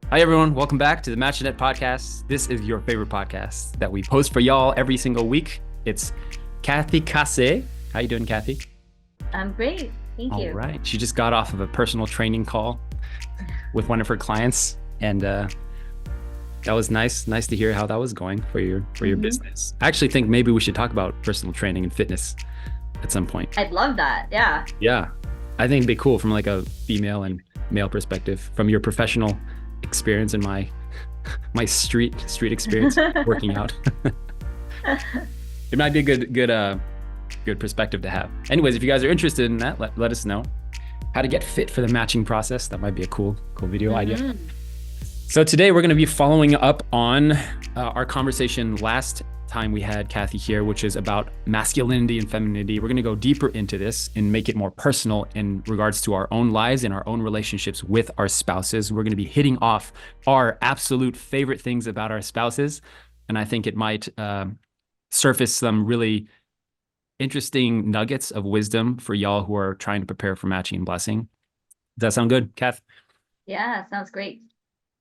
Hi, everyone. Welcome back to the Match.net podcast. This is your favorite podcast that we post for y'all every single week. It's Cathy Kase. How you doing, Cathy? I'm great. Thank All you. right. She just got off of a personal training call with one of her clients, and that was nice. Nice to hear how that was going for your hmm business. I actually think maybe we should talk about personal training and fitness at some point. I'd love that. Yeah. Yeah, I think it'd be cool from like a female and male perspective, from your professional experience and my street experience working out. It might be a good perspective to have. Anyways, if you guys are interested in that, let us know how to get fit for the matching process. That might be a cool video idea. So today we're going to be following up on our conversation last time we had Cathy here, which is about masculinity and femininity. We're going to go deeper into this and make it more personal in regards to our own lives and our own relationships with our spouses. We're going to be hitting off our absolute favorite things about our spouses. And I think it might surface some really interesting nuggets of wisdom for y'all who are trying to prepare for matching and blessing. Does that sound good, Kath? Yeah, sounds great.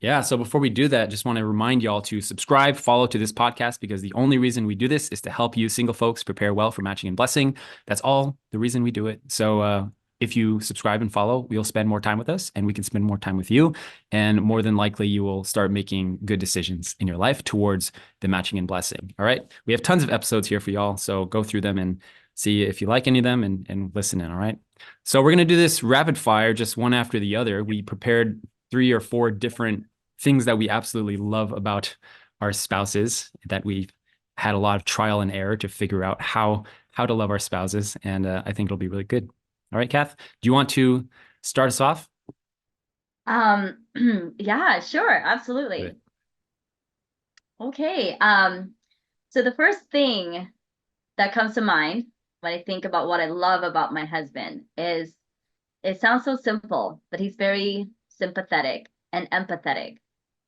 Yeah. So before we do that, just want to remind y'all to subscribe, follow to this podcast, because the only reason we do this is to help you single folks prepare well for matching and blessing. That's all the reason we do it. So if you subscribe and follow, you'll spend more time with us and we can spend more time with you. And more than likely, you will start making good decisions in your life towards the matching and blessing. All right. We have tons of episodes here for y'all. So go through them and see if you like any of them and listen in. All right. So we're going to do this rapid fire, just one after the other. We prepared 3 or 4 different things that we absolutely love about our spouses, that we've had a lot of trial and error to figure out how to love our spouses. And I think it'll be really good. All right, Kath, do you want to start us off? Um, yeah, sure, absolutely. Okay. So the first thing that comes to mind when I think about what I love about my husband is it sounds so simple, but he's very sympathetic and empathetic.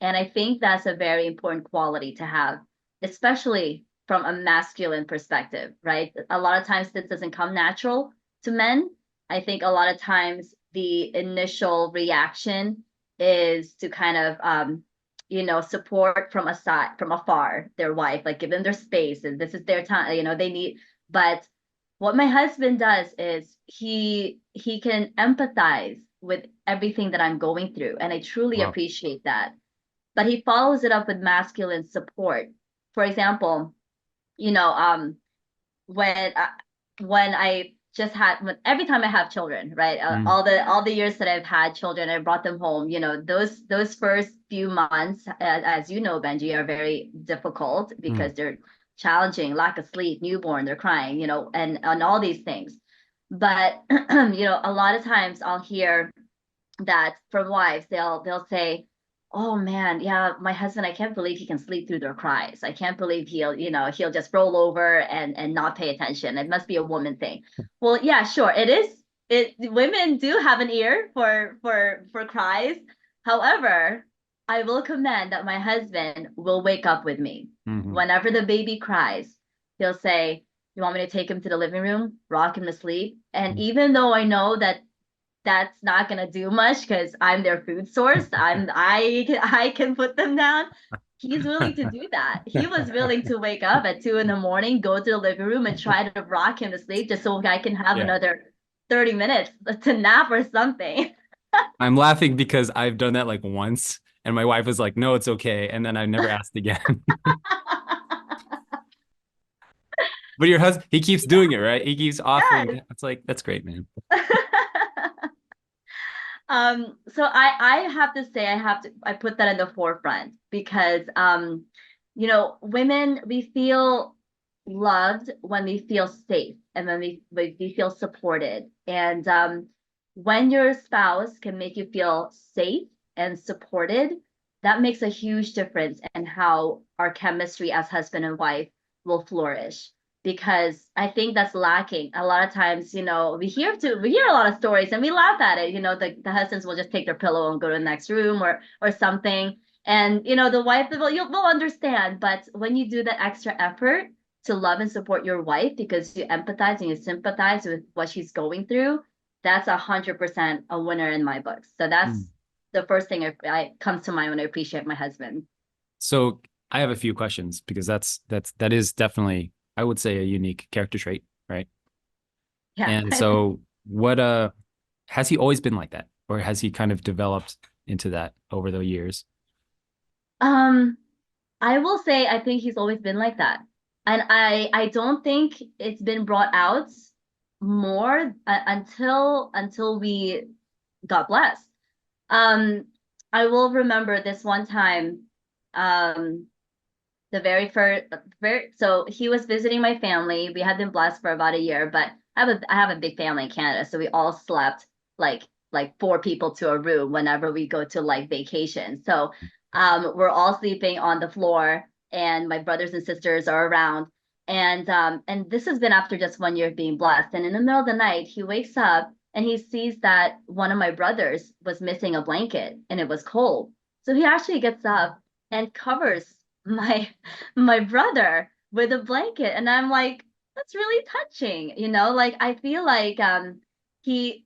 And I think that's a very important quality to have, especially from a masculine perspective, right? A lot of times this doesn't come natural to men. I think a lot of times the initial reaction is to kind of support from aside from afar their wife, like give them their space and this is their time, they need. But what my husband does is he can empathize with everything that I'm going through, and I truly Wow. appreciate that. But he follows it up with masculine support. For example, you know, when I, when I just had every time I have children, right? Mm, All the years that I've had children, I brought them home. Those first few months, as you know, Benji, are very difficult mm, because they're challenging, lack of sleep, newborn, they're crying, and all these things. But a lot of times I'll hear that from wives, they'll say, oh man, yeah, my husband, I can't believe he can sleep through their cries. I can't believe he'll just roll over and not pay attention. It must be a woman thing. Well, yeah, sure, it is. It Women do have an ear for cries. However, I will commend that my husband will wake up with me mhm. whenever the baby cries. He'll say, you want me to take him to the living room, rock him to sleep? And even though I know that that's not gonna do much because I'm their food source. I can put them down. He's willing to do that. He was willing to wake up at 2 in the morning, go to the living room, and try to rock him to sleep just so I can have Yeah. another 30 minutes to nap or something. I'm laughing because I've done that like once and my wife was like, no, it's okay. And then I never asked again. But your husband, he keeps doing it, right? He keeps offering. Yes. It's like, that's great, man. So I have to say I put that in the forefront because women, we feel loved when we feel safe and when we feel supported. And when your spouse can make you feel safe and supported, that makes a huge difference in how our chemistry as husband and wife will flourish, because I think that's lacking. A lot of times, we hear a lot of stories and we laugh at it. The husbands will just take their pillow and go to the next room or something. And the wife will understand. But when you do that extra effort to love and support your wife because you empathize and you sympathize with what she's going through, that's 100% a winner in my books. So that's Mm. the first thing I comes to mind when I appreciate my husband. So I have a few questions because that is definitely, I would say, a unique character trait, right? Yeah. And so what has he always been like that? Or has he kind of developed into that over the years? Um, I will say I think he's always been like that. And I don't think it's been brought out more until we got blessed. Um, I will remember this one time, um, the very first very so he was visiting my family. We had been blessed for about a year, but I have a big family in Canada, so we all slept like four people to a room whenever we go to like vacation. So we're all sleeping on the floor, and my brothers and sisters are around. And this has been after just 1 year of being blessed. And in the middle of the night, he wakes up and he sees that one of my brothers was missing a blanket and it was cold. So he actually gets up and covers my my brother with a blanket, and I'm like, that's really touching, like I feel like he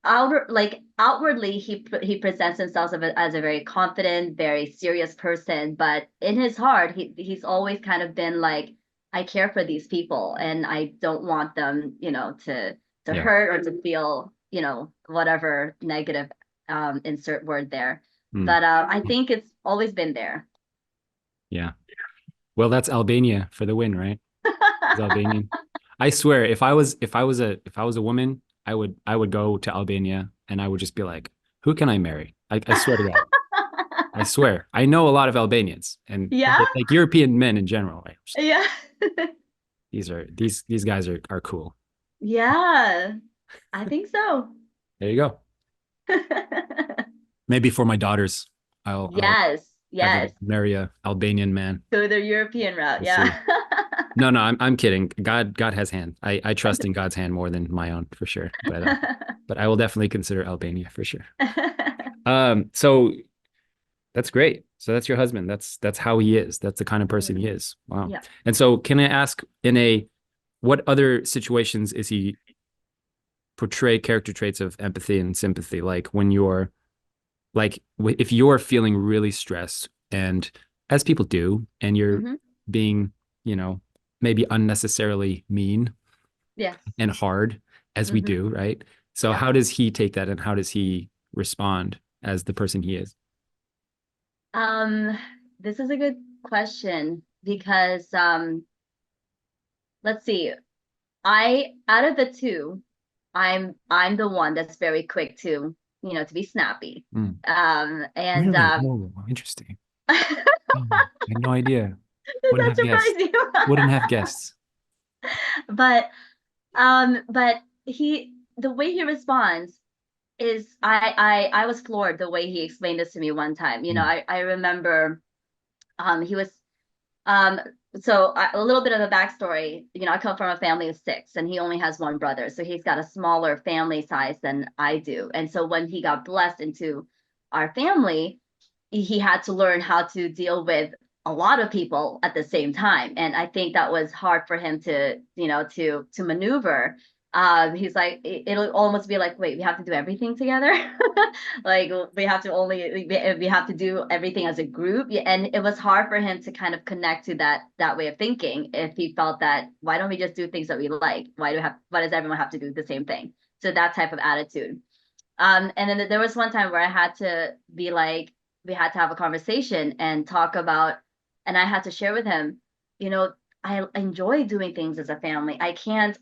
outwardly he presents himself as a very confident, very serious person, but in his heart he's always kind of been like, I care for these people and I don't want them, to Yeah. hurt or to feel, whatever negative insert word there. Mm. But I think it's always been there. Yeah. Well, that's Albania for the win, right? He's Albanian. I swear, if I was a woman, I would go to Albania and I would just be like, who can I marry? I swear to God. I swear. I know a lot of Albanians and Yeah, like European men in general. Right? yeah, These guys are cool. yeah. I think so. There you go. Maybe for my daughters, I'll Yes, have them yes. marry a Albanian man. Go the European route. We'll see. Yeah. No, no, I'm kidding. God has hand. I trust in God's hand more than my own for sure. But I will definitely consider Albania for sure. So that's great. So that's your husband. That's how he is. That's the kind of person he Mhm. is. Wow. Yeah. And so can I ask what other situations is he portray character traits of empathy and sympathy? Like when you're like if you're feeling really stressed and as people do, and you're Hmm. being, you know, maybe unnecessarily mean Yes. and hard as we Hmm. do, right? So Yeah. how does he take that and how does he respond as the person he is? Um, this is a good question because let's see. I out of the two, I'm the one that's very quick to, to be snappy. Mm. And Really? Oh, interesting. Oh, I had no idea. does Wouldn't that have guessed. surprise you? Wouldn't have guessed. But but the way he responds is I was floored the way he explained this to me one time. Mm. I remember he was um a little bit of a backstory. I come from a family of six, and he only has one brother, so he's got a smaller family size than I do. And so when he got blessed into our family, he had to learn how to deal with a lot of people at the same time, and I think that was hard for him to to maneuver. He's like, it'll almost be like, wait, we have to do everything together. Like we have to do everything as a group. Yeah, and it was hard for him to kind of connect to that way of thinking. If he felt that, why don't we just do things that we like? Why does everyone have to do the same thing? So that type of attitude. And then there was one time where I had to be like, we had to have a conversation and talk about, and I had to share with him, you know, I enjoy doing things as a family. I can't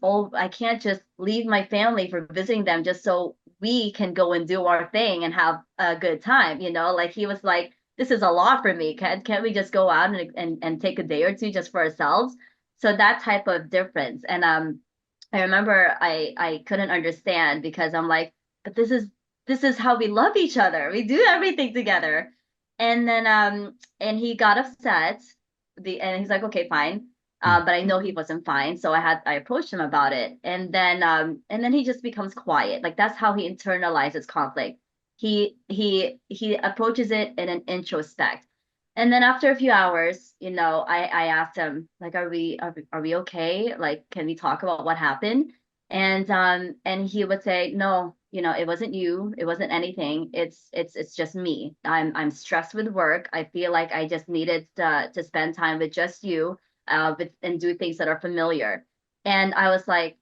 just leave my family for visiting them just so we can go and do our thing and have a good time. Like he was like, this is a lot for me. Can't we just go out and take a day or two just for ourselves? So that type of difference. And I remember I couldn't understand because I'm like, but this is how we love each other. We do everything together. And then and he got upset. And he's like, okay, fine. Mm. But I know he wasn't fine, so I approached him about it. And then he just becomes quiet. Like that's how he internalizes conflict. He approaches it in an introspect. And then after a few hours, I asked him, like, are we okay? Like, can we talk about what happened? And he would say, no, it wasn't you, it wasn't anything. It's just me. I'm stressed with work. I feel like I just needed to spend time with just you, and do things that are familiar. And I was like,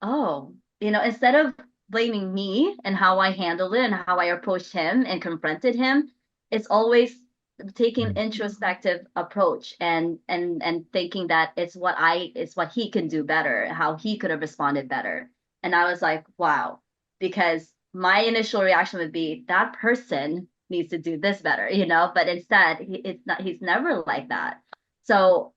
oh, instead of blaming me and how I handled it and how I approached him and confronted him, it's always taking Mm. introspective approach and thinking that it's what he can do better, how he could have responded better. And I was like, wow, because my initial reaction would be that person needs to do this better, but instead he's never like that. So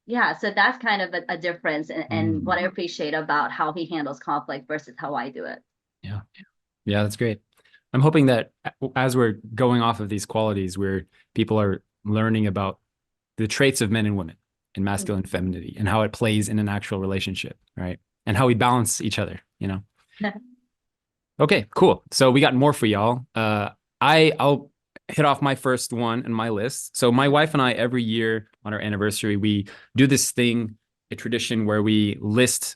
yeah, so that's kind of a difference, and what I Mm. appreciate about how he handles conflict versus how I do it. Yeah. Yeah, that's great. I'm hoping that as we're going off of these qualities, where people are learning about the traits of men and women and masculine and femininity and how it plays in an actual relationship, right? And how we balance each other, you know? Okay, cool. So we got more for y'all. I'll hit off my first one in my list. So my wife and I, every year on our anniversary, we do this thing, a tradition where we list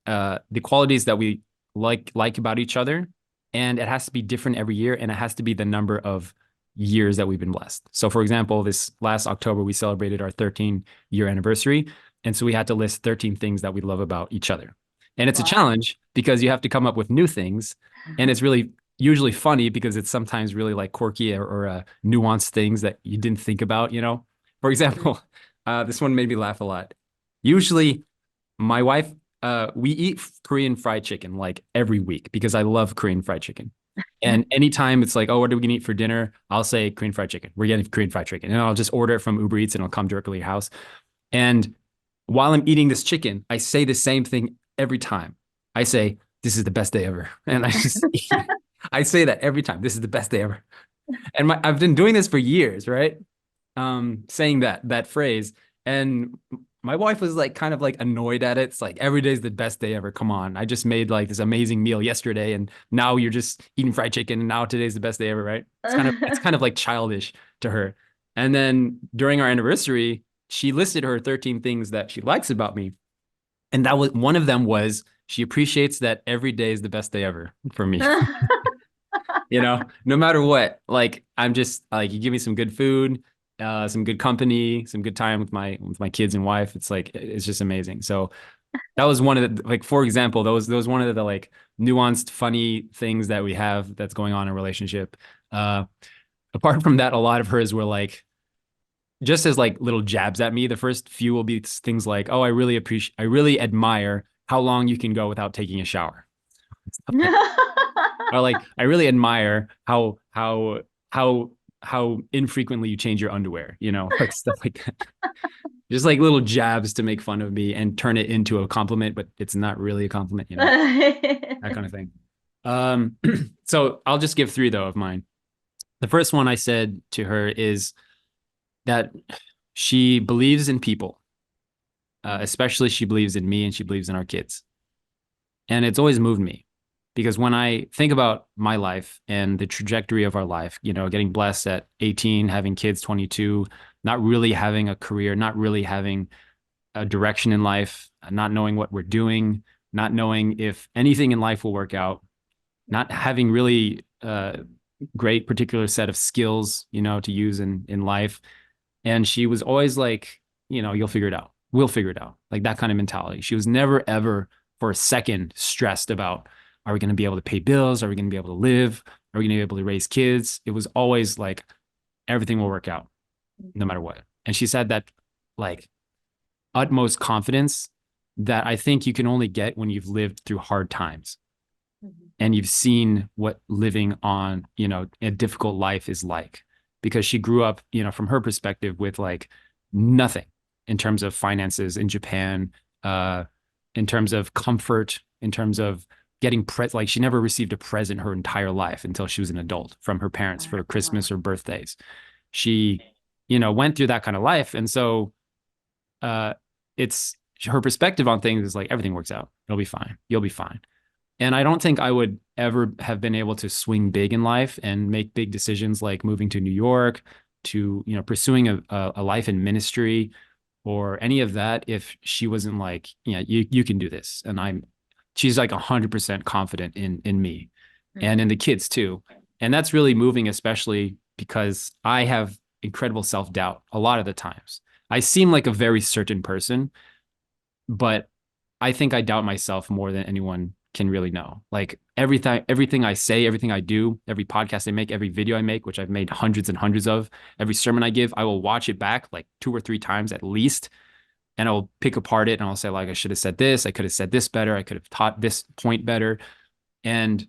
the qualities that we like about each other, and it has to be different every year, and it has to be the number of years that we've been blessed. So, for example, this last October we celebrated our 13-year anniversary, and so we had to list 13 things that we love about each other. And it's a Wow. challenge because you have to come up with new things, and it's really usually funny because it's sometimes really like quirky or nuanced things that you didn't think about, you know. For example, this one made me laugh a lot. Usually my wife, we eat Korean fried chicken like every week because I love Korean fried chicken. And anytime it's like, oh, what are we gonna eat for dinner? I'll say Korean fried chicken. We're getting Korean fried chicken. And I'll just order it from Uber Eats and it'll come directly to your house. And while I'm eating this chicken, I say the same thing every time. I say, this is the best day ever. And I just, I say that every time. This is the best day ever. And I've been doing this for years, right? Saying that phrase. And my wife was like kind of like annoyed at it. It's like every day's the best day ever. Come on. I just made like this amazing meal yesterday and now you're just eating fried chicken and now today's the best day ever, right? It's kind of like childish to her. And then during our anniversary, she listed her 13 things that she likes about me. And that was one of them was she appreciates that every day is the best day ever for me. No matter what, like I'm just like you give me some good food, some good company, some good time with my kids and wife. It's like it's just amazing. So that was one of the like for example, those one of the like nuanced, funny things that we have that's going on in a relationship. Uh, Apart from that, a lot of hers were like just as like little jabs at me. The first few will be things like, "Oh, I really admire how long you can go without taking a shower." Stuff like or like I really admire how infrequently you change your underwear, like stuff like that. Just like little jabs to make fun of me and turn it into a compliment, but it's not really a compliment, that kind of thing. Um, so I'll just give three though of mine. The first one I said to her is that she believes in people, especially she believes in me and she believes in our kids. And it's always moved me because when I think about my life and the trajectory of our life, getting blessed at 18, having kids 22, not really having a career, not really having a direction in life, not knowing what we're doing, not knowing if anything in life will work out, not having really great particular set of skills, to use in life. And she was always like, you'll figure it out. We'll figure it out. Like that kind of mentality. She was never, ever for a second stressed about, are we going to be able to pay bills? Are we going to be able to live? Are we going to be able to raise kids? It was always like, everything will work out no matter what. And she said that like utmost confidence that I think you can only get when you've lived through hard times and you've seen what living on, a difficult life is like. Because she grew up, from her perspective with like nothing in terms of finances in Japan, in terms of comfort, in terms of getting like she never received a present her entire life until she was an adult from her parents for Christmas or birthdays. She, went through that kind of life. And so it's her perspective on things is like everything works out. It'll be fine. You'll be fine. And I don't think I would ever have been able to swing big in life and make big decisions like moving to New York, to, pursuing a life in ministry or any of that if she wasn't like, you can do this. And she's like 100% confident in me. and in Mm-hmm. the kids too. And that's really moving, especially because I have incredible self-doubt a lot of the times. I seem like a very certain person, but I think I doubt myself more than anyone can really know. Like everything I say, everything I do, every podcast I make, every video I make, which I've made hundreds and hundreds of, every sermon I give, I will watch it back like 2 or 3 times at least, and I'll pick apart it and I'll say like I should have said this, I could have said this better, I could have taught this point better, and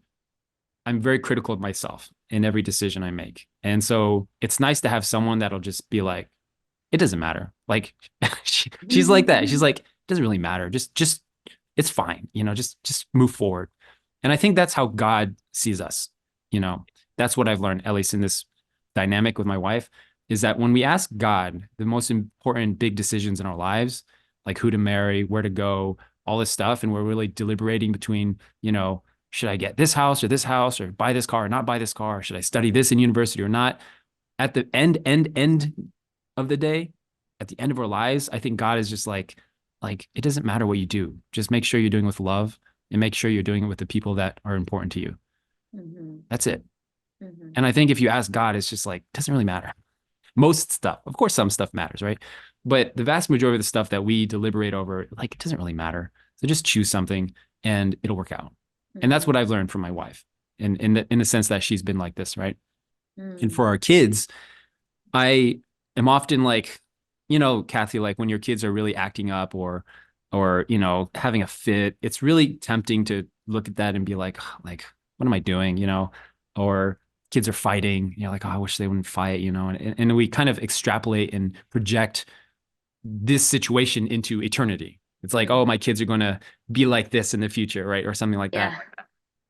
I'm very critical of myself in every decision I make. And so it's nice to have someone that'll just be like, it doesn't matter. Like she's like that. She's like, it doesn't really matter. Just it's fine. Just move forward. And I think that's how God sees us. You know, that's what I've learned, at least in this dynamic with my wife, is that when we ask God the most important big decisions in our lives, like who to marry, where to go, all this stuff, and we're really deliberating between, should I get this house, or buy this car or not buy this car? Or should I study this in university or not? At the end of the day, at the end of our lives, I think God is just like it doesn't matter what you do. Just make sure you're doing it with love and make sure you're doing it with the people that are important to you. Mm-hmm. That's it. Mm-hmm. And I think if you ask God, it's just like, it doesn't really matter. Most stuff, of course, some stuff matters, right? But the vast majority of the stuff that we deliberate over, like, it doesn't really matter. So just choose something and it'll work out. And that's Mm-hmm. what I've learned from my wife, in the sense that she's been like this, right? And Mm. for our kids, I am often like, Cathy, like when your kids are really acting up or having a fit, it's really tempting to look at that and be like, what am I doing? Or kids are fighting, like, oh, I wish they wouldn't fight, and we kind of extrapolate and project this situation into eternity. It's like, oh, Mm. my kids are going to be like this in the future, right? Or something like that.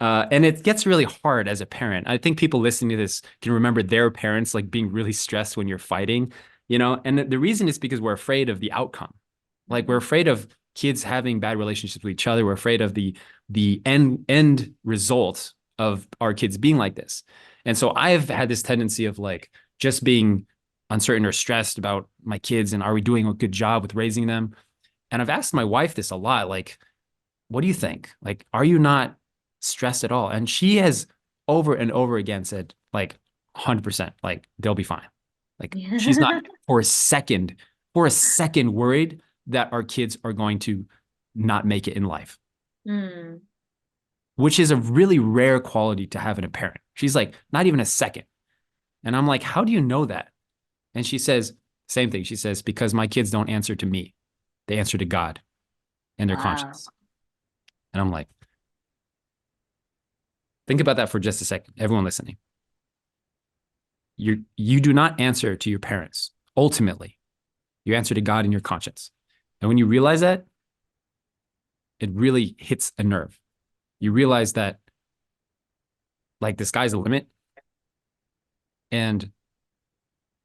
Yeah. And it gets really hard as a parent. I think people listening to this can remember their parents like being really stressed when you're fighting, and the reason is because we're afraid of the outcome. Like we're Mm-hmm. afraid of kids having bad relationships with each other. We're afraid of the end result of our kids being like this. And so I've had this tendency of like just being uncertain or stressed about my kids and are we doing a good job with raising them? And I've asked my wife this a lot, like, what do you think? Like, are you not stressed at all? And she has over and over again said, like, 100%, like, they'll be fine. Like, she's not Yeah. for a second worried that our kids are going to not make it in life, Mm. which is a really rare quality to have in a parent. She's like, not even a second. And I'm like, how do you know that? And she says, same thing. She says, because my kids don't answer to me, they answer to God and their Wow. conscience. And I'm like, think about that for just a second, everyone listening. You do not answer to your parents. Ultimately, you answer to God and your conscience. And when you realize that, it really hits a nerve. You realize that like the sky's the limit. And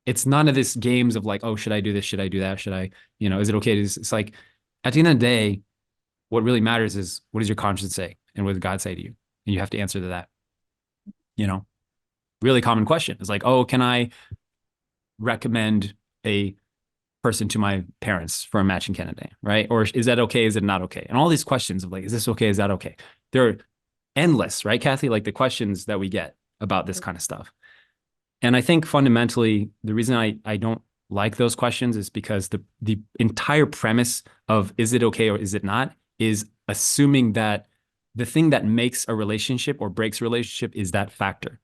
it's none of this games of like, oh, should I do this? Should I do that? Should I, is it okay? It's like at the end of the day, what really matters is what does your conscience say? And what does God say to you? And you have to answer to that, you know? Really common question. It's like, oh, can I recommend a person to my parents for a matching candidate, right? Or is that okay? Is it not okay? And all these questions of like, is this okay? Is that okay? They're endless, right, Cathy? Like the questions that we get about this kind of stuff. And I think fundamentally, the reason I don't like those questions is because the entire premise of is it okay or is it not is assuming that the thing that makes a relationship or breaks a relationship is that factor.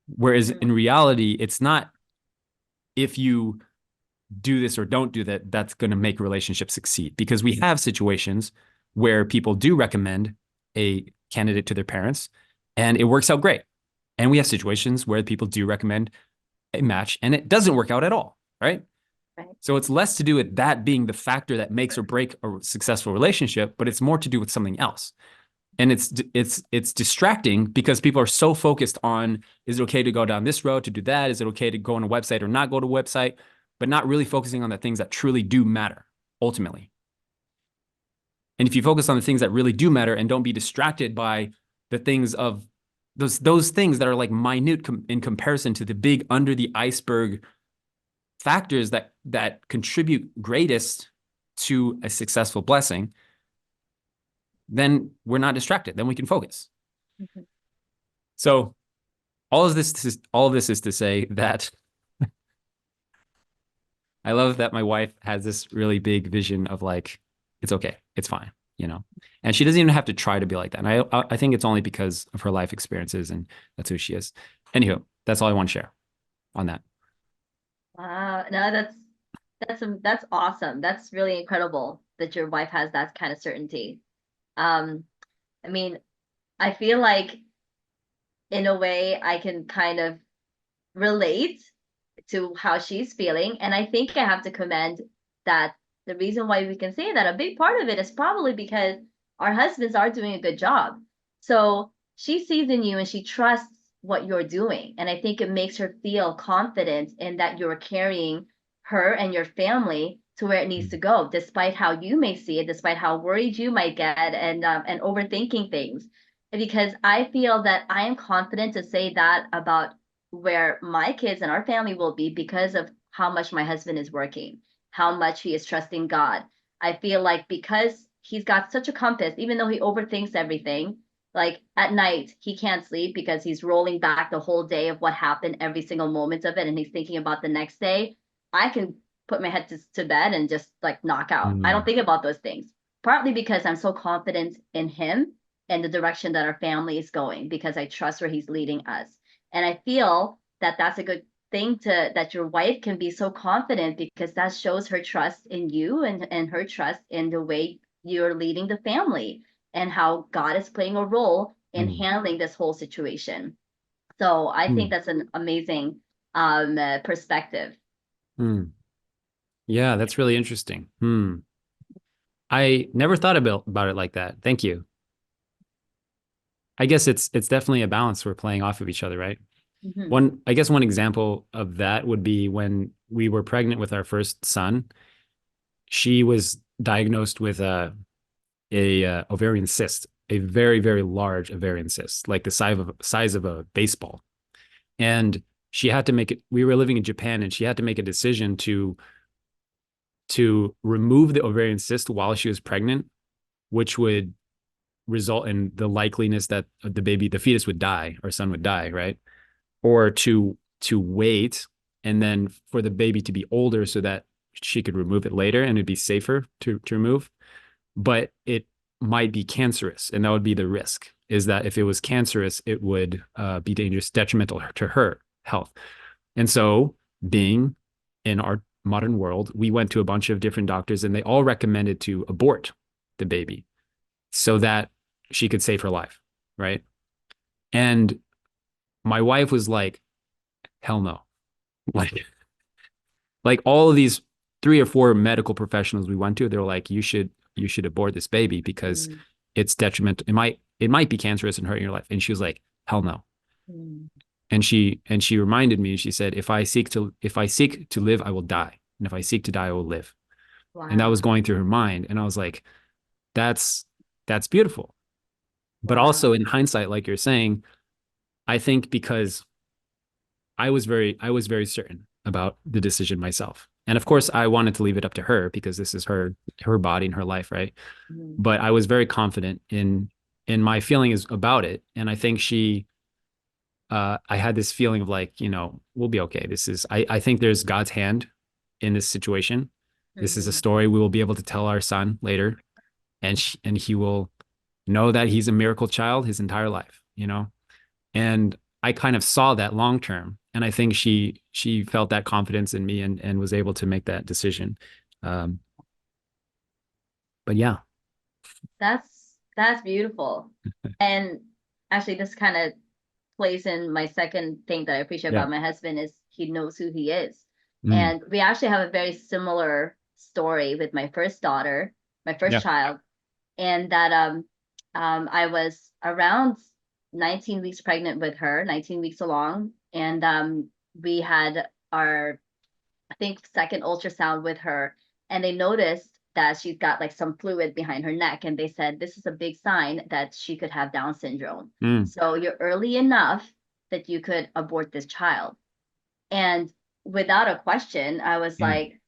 Whereas in Mm. reality, it's not if you do this or don't do that, that's going to make a relationship succeed. Because we have situations where people do recommend a candidate to their parents and it works out great. And we have situations where people do recommend a match and it doesn't work out at all, right? Right. So it's less to do with that being the factor that makes or break a successful relationship, but it's more to do with something else. And it's distracting because people are so focused on, is it okay to go down this road to do that? Is it okay to go on a website or not go to a website? But not really focusing on the things that truly do matter ultimately. And if you focus on the things that really do matter and don't be distracted by the things of those things that are like minute in comparison to the big under the iceberg factors that contribute greatest to a successful blessing, then we're not distracted. Then we can focus. Mhm. So all of this is to say that I love that my wife has this really big vision of like, it's okay, it's fine, you know. And she doesn't even have to try to be like that. And I think it's only because of her life experiences and that's who she is. Anywho, that's all I want to share on that. Wow, no, that's awesome. That's really incredible that your wife has that kind of certainty. Um, I mean, I feel like in a way I can kind of relate to how she's feeling. And I think I have to commend that the reason why we can say that a big part of it is probably because our husbands are doing a good job. So she sees in you and she trusts what you're doing. And I think it makes her feel confident in that you're carrying her and your family to where it needs to Mm, go, despite how you may see it, despite how worried you might get and overthinking things. Because I feel that I am confident to say that about where my kids and our family will be because of how much my husband is working, how much he is trusting God. I feel like because he's got such a compass, even though he overthinks everything, like at night, he can't sleep because he's rolling back the whole day of what happened, every single moment of it, and he's thinking about the next day. I can put my head to bed and just like knock out. I don't mm, think about those things, partly because I'm so confident in him and the direction that our family is going because I trust where he's leading us. And I feel that that's a good thing to that your wife can be so confident because that shows her trust in you and her trust in the way you're leading the family and how God is playing a role in mm, handling this whole situation. So I think mm, that's an amazing perspective. mm. Yeah, that's really interesting. I never thought about it like that. Thank you. I guess it's definitely a balance. We're playing off of each other, right? Mm-hmm. I guess one example of that would be when we were pregnant with our first son. She was diagnosed with a ovarian cyst, a very, very large ovarian cyst, like the size of a baseball. And she had to make it. We were living in Japan, and she had to make a decision to remove the ovarian cyst while she was pregnant, which would result in the likeliness that the fetus would die, our son would die, right? Or to wait and then for the baby to be older so that she could remove it later and it'd be safer to remove. But it might be cancerous, and that would be the risk. Is that if it was cancerous, it would be dangerous, detrimental to her health. And so, being in our modern world, we went to a bunch of different doctors, and they all recommended to abort the baby so that she could save her life, right? And my wife was like, "Hell no!" Like, like all of these three or four medical professionals we went to, they're like, you should abort this baby because Mm-hmm. it's detrimental. It might be cancerous and hurt your life. And she was like, hell no. And she reminded me, she said, if I seek to live, I will die. And if I seek to die, I will live. And that was Wow. going through her mind. And I was like, that's that's beautiful. But also Wow. in hindsight, like you're saying, I think because I was very certain about the decision myself. And of course, I wanted to leave it up to her because this is her body and her life, right? Mm-hmm. But I was very confident in my feelings about it, and I think I had this feeling of like, we'll be okay. I think there's God's hand in this situation. This is a Mm-hmm. story we will be able to tell our son later, and he will know that he's a miracle child his entire life. And I kind of saw that long term, and I think she felt that confidence in me and was able to make that decision. Um, but yeah, That's beautiful. And actually this kind of plays in my second thing that I appreciate yeah, about my husband is he knows who he is. mm, And we actually have a very similar story with my first daughter, my first yeah, child, and that I was around 19 weeks pregnant with her, 19 weeks along, and we had our I think second ultrasound with her, and they noticed that she's got like some fluid behind her neck, and they said this is a big sign that she could have Down syndrome. mm, So you're early enough that you could abort this child. And without a question, I was mm, like,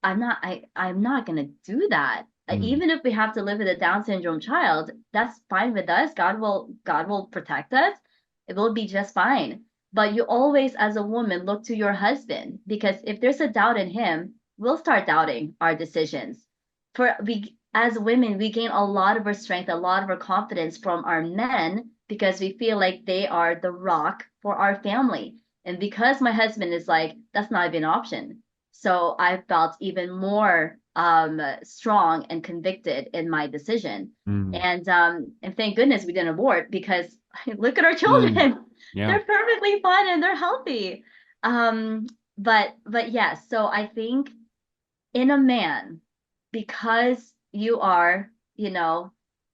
I'm not gonna do that. Mm. Even if we have to live with a Down syndrome child, that's fine with us. God will protect us. It will be just fine. But you always, as a woman, look to your husband, because if there's a doubt in him, we'll start doubting our decisions. For we as women, we gain a lot of our strength, a lot of our confidence from our men, because we feel like they are the rock for our family. And because my husband is like, that's not even an option. So I felt even more strong and convicted in my decision. Mm. And thank goodness we didn't abort, because look at our Mm. children. Yeah. They're perfectly fine and they're healthy. But yes, so I think in a man, because you are,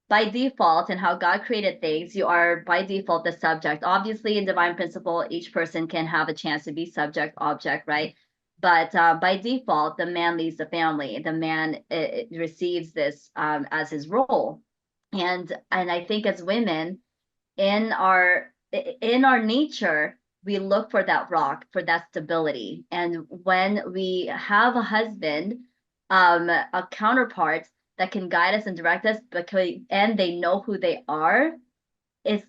by default, and how God created things, you are by default the subject. Obviously, in divine principle, each person can have a chance to be subject, object, right? But by default, the man leads the family. The man receives this as his role, and I think as women, in our nature, we look for that rock, for that stability. And when we have a husband, a counterpart that can guide us and direct us, because and they know who they are, it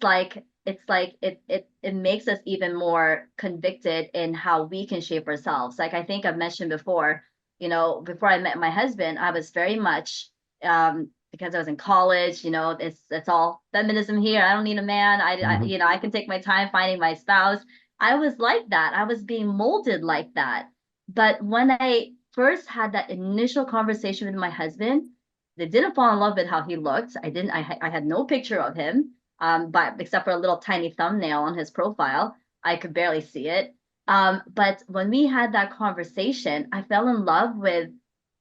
makes us even more convicted in how we can shape ourselves. Like I think I've mentioned before, before I met my husband, I was very much, because I was in college, it's all feminism here. I don't need a man. Mhm. I can take my time finding my spouse. I was like that. I was being molded like that. But when I first had that initial conversation with my husband, they didn't fall in love with how he looked. I had no picture of him, but except for a little tiny thumbnail on his profile. I could barely see it. But when we had that conversation, I fell in love with,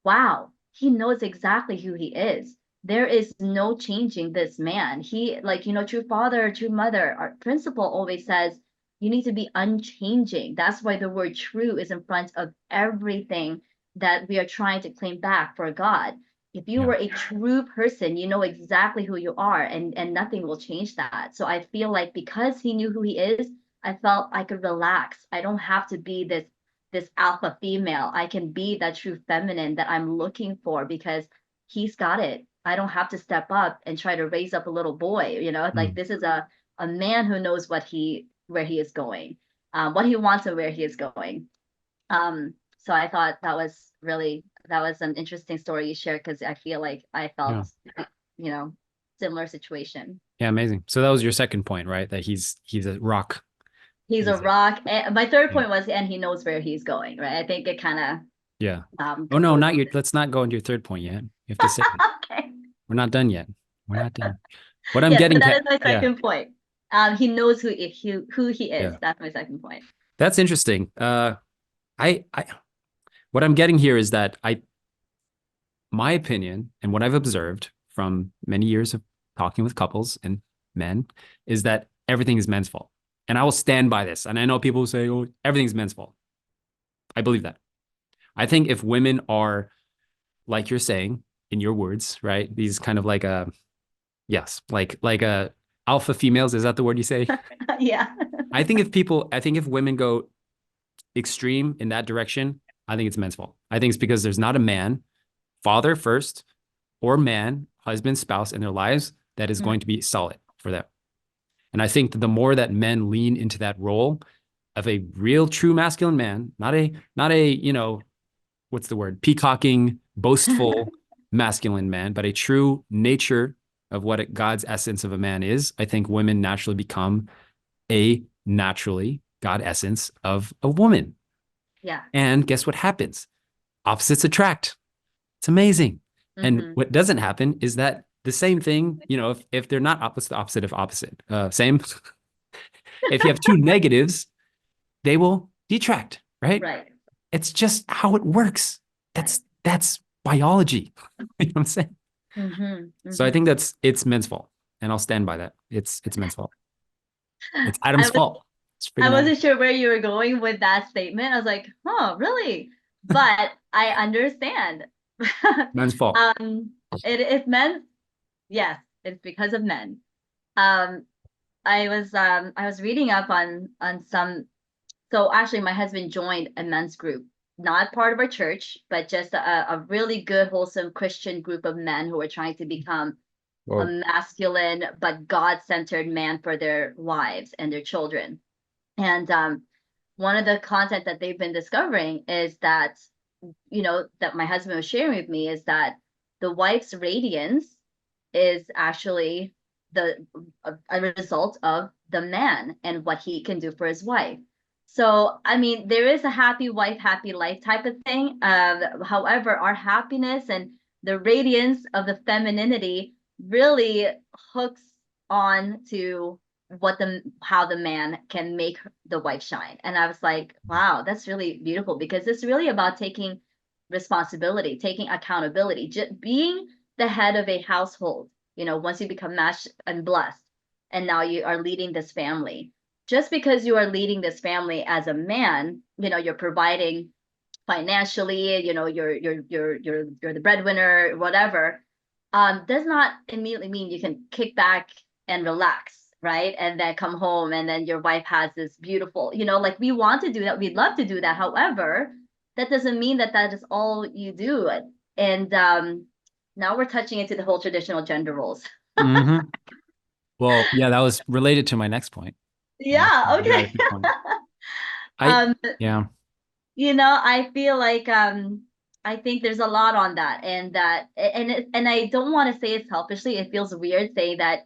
wow, he knows exactly who he is. There is no changing this man. He, like, true father, true mother, our principle always says you need to be unchanging. That's why the word true is in front of everything that we are trying to claim back for God. If you Yeah. were a true person, you know exactly who you are, and nothing will change that. So I feel like because he knew who he is, I felt I could relax. I don't have to be this alpha female. I can be that true feminine that I'm looking for, because he's got it. I don't have to step up and try to raise up a little boy. Like Mm. this is a man who knows where he is going, what he wants and where he is going. So I thought that was an interesting story you shared, because I feel like I Yeah. felt, you know, similar situation. Yeah. Amazing. So that was your second point, right? That he's a rock. He's a He's a, rock. And my third yeah. point was, and he knows where he's going, right? I think it kind Yeah. of Oh no, composes not your. Let's not go into your third point yet. You have to say it. okay. We're not done yet. We're not done. What I'm Yes, so getting that to, is my yeah, second point. He knows who he is. yeah, That's my second point. that's interesting. I, what I'm getting here is that my opinion and what I've observed from many years of talking with couples and men is that everything is men's fault, and I will stand by this. And I know people who say, "Oh, everything's men's fault." I believe that. I think if women are like you're saying in your words, right? These kind of like a yes, like a alpha females. Is that the word you say? Yeah. I think if women go extreme in that direction, I think it's men's fault. I think it's because there's not a man, father first, or man, husband, spouse in their lives that is Mm, going to be solid for them. And I think that the more that men lean into that role of a real true masculine man, not a, what's the word? Peacocking, boastful masculine man, but a true nature of what God's essence of a man is, I think women naturally become a naturally God essence of a woman. yeah. And guess what happens? Opposites attract. It's amazing. And Hmm. what doesn't happen is that the same thing, if they're not opposite, the opposite of opposite, same. If you have two negatives, they will detract, right? Right. It's just how it works. Right. That's biology. You know what I'm saying? Hmm. So I Hmm. think it's men's fault, and I'll stand by that. It's men's fault. It's I Adam's was fault. It's I freaking Adam. wasn't sure where you were going with that statement. I was like, oh, really? But I understand. Men's fault. um, it's men. Yes, it's because of men. Um, I was reading up on some. So actually, my husband joined a men's group not part of our church, but just a really good, wholesome Christian group of men who are trying to become a Whoa. masculine but God-centered man for their wives and their children. And one of the content that they've been discovering is that, that my husband was sharing with me is that the wife's radiance is actually a result of the man and what he can do for his wife. So, I mean, there is a happy wife, happy life type of thing. However, our happiness and the radiance of the femininity really hooks on to how the man can make the wife shine. And I was like, wow, that's really beautiful, because it's really about taking responsibility, taking accountability, just being the head of a household. Once you become matched and blessed, and now you are leading this family. Just because you are leading this family as a man, you're providing financially, you're the breadwinner, whatever, does not immediately mean you can kick back and relax, right? And then come home and then your wife has this beautiful, like, we want to do that. We'd love to do that. However, that doesn't mean that that is all you do. And now we're touching into the whole traditional gender roles. Hmm. Well, yeah, that was related to my next point. Yeah, You got a okay. good point. I, um, yeah, I feel like I think there's a lot on that, and and I don't want to say it selfishly. It feels weird saying that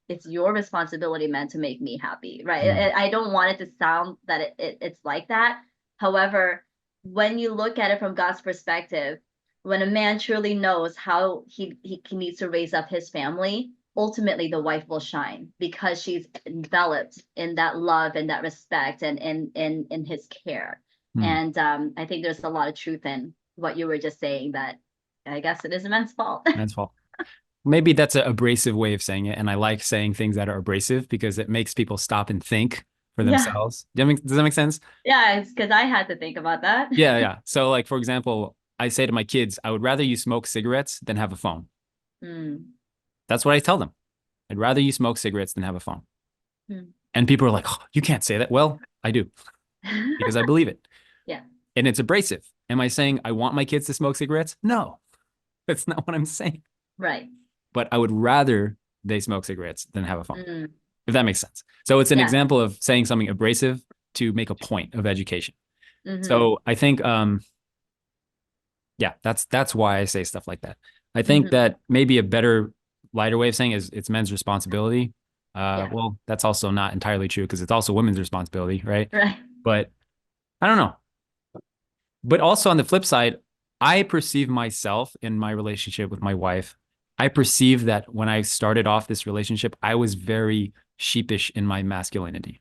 it's your responsibility, man, to make me happy, right? mm, I don't want it to sound that it's like that. However, when you look at it from God's perspective, when a man truly knows how he needs to raise up his family, ultimately the wife will shine because she's enveloped in that love and that respect and in his care. mm, And I think there's a lot of truth in what you were just saying, that I guess it is a man's fault. man's fault. Maybe that's an abrasive way of saying it, and I like saying things that are abrasive because it makes people stop and think for Yeah. themselves. Does that make sense? Yeah, it's because I had to think about that. Yeah, yeah. So, like, for example, I say to my kids, I would rather you smoke cigarettes than have a phone. Mm. That's what I tell them. I'd rather you smoke cigarettes than have a phone. Mm. And people are like, oh, you can't say that. Well, I do because I believe it. Yeah, And it's abrasive. Am I saying I want my kids to smoke cigarettes? No, that's not what I'm saying. right. But I would rather they smoke cigarettes than have a phone, Mm. if that makes sense. So it's an Yeah. example of saying something abrasive to make a point of education. Mm-hmm. So I think, yeah, that's why I say stuff like that. I think Mm-hmm. that maybe a better, lighter way of saying is it's men's responsibility. Yeah. Well, that's also not entirely true because it's also women's responsibility, right? Right. But I don't know. But also on the flip side, I perceive myself in my relationship with my wife. I perceive that when I started off this relationship, I was very sheepish in my masculinity.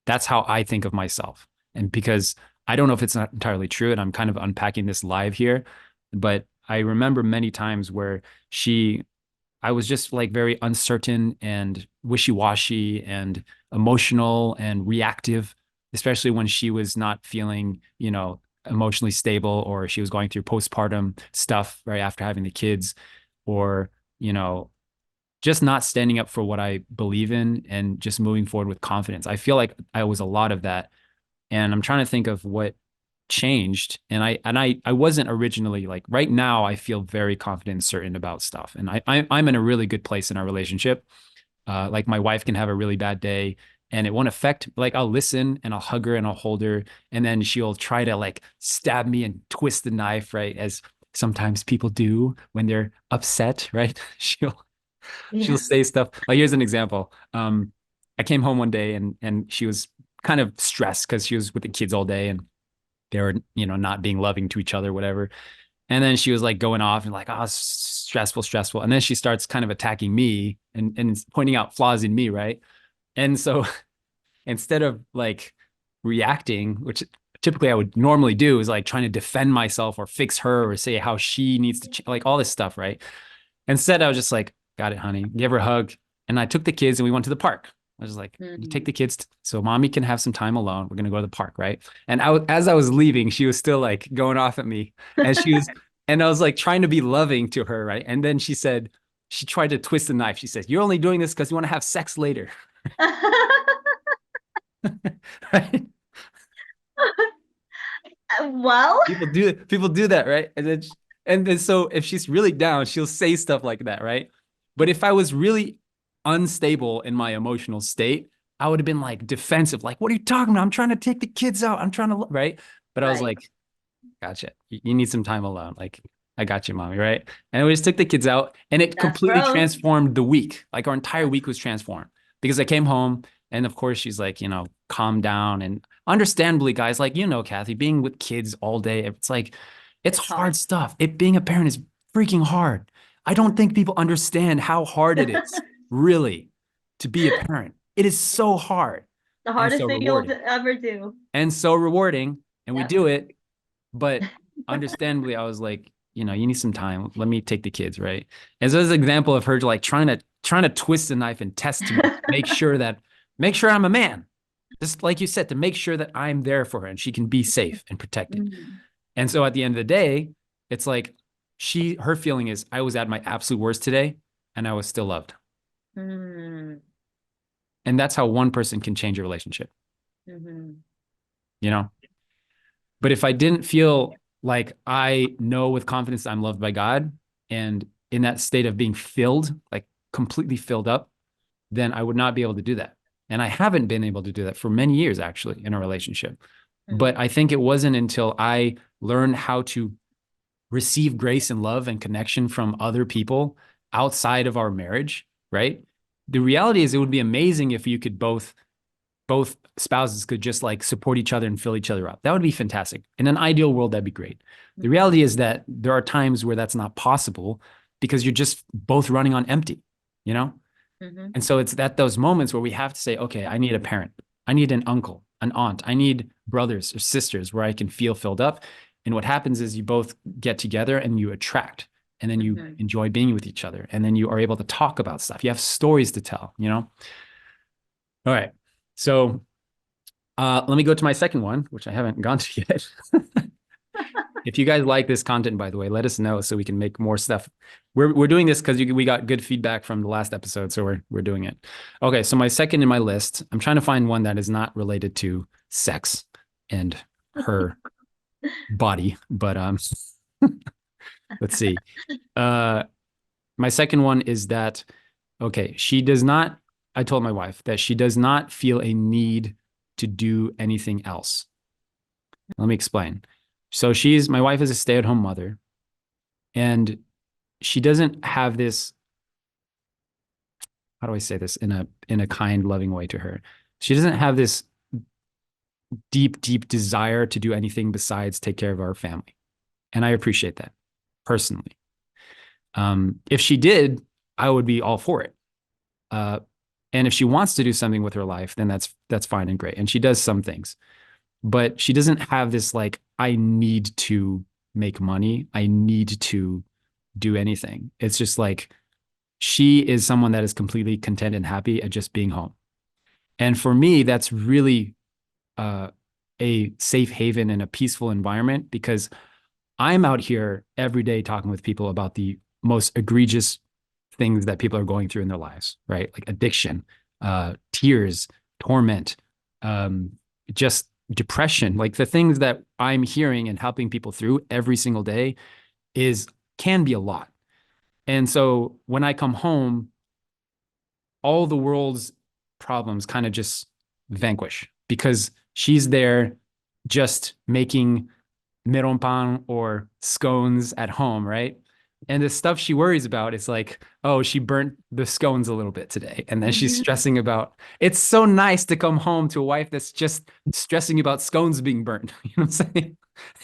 That's how I think of myself. And because I don't know if it's not entirely true, and I'm kind of unpacking this live here, but I remember many times where I was just like very uncertain and wishy-washy and emotional and reactive, especially when she was not feeling, emotionally stable, or she was going through postpartum stuff right after having the kids, or, you know, just not standing up for what I believe in and just moving forward with confidence. I feel like I was a lot of that. And I'm trying to think of what changed. And I wasn't originally like right now, I feel very confident and certain about stuff. And I'm in a really good place in our relationship. Like my wife can have a really bad day and it won't affect, like I'll listen and I'll hug her and I'll hold her. And then she'll try to like stab me and twist the knife, right? As sometimes people do when they're upset, right? She'll Yeah. say stuff. Like here's an example. I came home one day and she was kind of stressed because she was with the kids all day and they were, not being loving to each other, whatever. And then she was like going off and like, oh, stressful, stressful. And then she starts kind of attacking me and pointing out flaws in me, right? And so instead of like reacting, which typically I would normally do, is like trying to defend myself or fix her or say how she needs to like all this stuff, right? Instead, I was just like, got it, honey. Give her a hug. And I took the kids and we went to the park. I was like, you take Mm-hmm. the kids so mommy can have some time alone. We're going to go to the park, right? And as I was leaving, she was still like going off at me. And and I was like trying to be loving to her, right? And then she tried to twist the knife. She says, you're only doing this because you want to have sex later. Right? Well, People do that, right? And then so if she's really down, she'll say stuff like that, right? But if I was really unstable in my emotional state, I would have been like defensive, like, what are you talking about? I'm trying to take the kids out. I'm trying to, right? But I was right. like, gotcha. You need some time alone. Like, I got you, mommy, right? And we just took the kids out and it That's completely growth. transformed the week. Like our entire Yeah. week was transformed because I came home and of course she's like, calm down. And understandably, guys, like, Cathy, being with kids all day, it's like, it's It's hard. hard stuff. Being a parent is freaking hard. I don't think people understand how hard it is, really, to be a parent. It is so hard The and hardest so thing you'll rewarding ever do. and so rewarding. And we Yep. do it, but understandably, I was like, you need some time. Let me take the kids, right? And so this is an example of her like trying to twist the knife and test me, make sure I'm a man. Just like you said, to make sure that I'm there for her and she can be safe and protected. Mhm. And so at the end of the day, it's like her feeling is I was at my absolute worst today and I was still loved. Mm. And that's how one person can change a relationship, Mhm. you know? But if I didn't feel like I know with confidence I'm loved by God and in that state of being filled, like completely filled up, then I would not be able to do that. And I haven't been able to do that for many years, actually, in a relationship. But Mhm. I think it wasn't until I learned how to receive grace and love and connection from other people outside of our marriage, right? The reality is it would be amazing if you could both spouses could just like support each other and fill each other up. That would be fantastic. In an ideal world, that'd be great. The Mhm. reality is that there are times where that's not possible because you're just both running on empty, you know? Mhm. And so it's at those moments where we have to say, okay, I need a parent. I need an uncle, an aunt. I need brothers or sisters where I can feel filled up. And what happens is you both get together and you attract, and then you Mhm. enjoy being with each other. And then you are able to talk about stuff. You have stories to tell? All right. So let me go to my second one, which I haven't gone to yet. If you guys like this content, by the way, let us know so we can make more stuff. We're doing this because we got good feedback from the last episode, so we're doing it. Okay, so my second in my list, I'm trying to find one that is not related to sex and her body, but let's see. Uh, my second one is that okay, she does not. I told my wife that she does not feel a need to do anything else. Let me explain. So my wife is a stay-at-home mother, and she doesn't have this, how do I say this in a kind, loving way to her. She doesn't have this deep, deep desire to do anything besides take care of our family. And I appreciate that personally. If she did, I would be all for it. Uh, and if she wants to do something with her life, then that's fine and great. And she does some things, but she doesn't have this like, I need to make money. I need to do anything. It's just like she is someone that is completely content and happy at just being home. And for me, that's really uh, a safe haven and a peaceful environment because I'm out here every day talking with people about the most egregious things that people are going through in their lives, right? Like addiction, tears, torment, um, just depression. Like the things that I'm hearing and helping people through every single day is can be a lot. And so when I come home, all the world's problems kind of just vanquish because she's there just making mironpan or scones at home, right? And the stuff she worries about is like, oh, she burnt the scones a little bit today. And then she's Mhm. stressing about it's so nice to come home to a wife that's just stressing about scones being burnt. You know what I'm saying?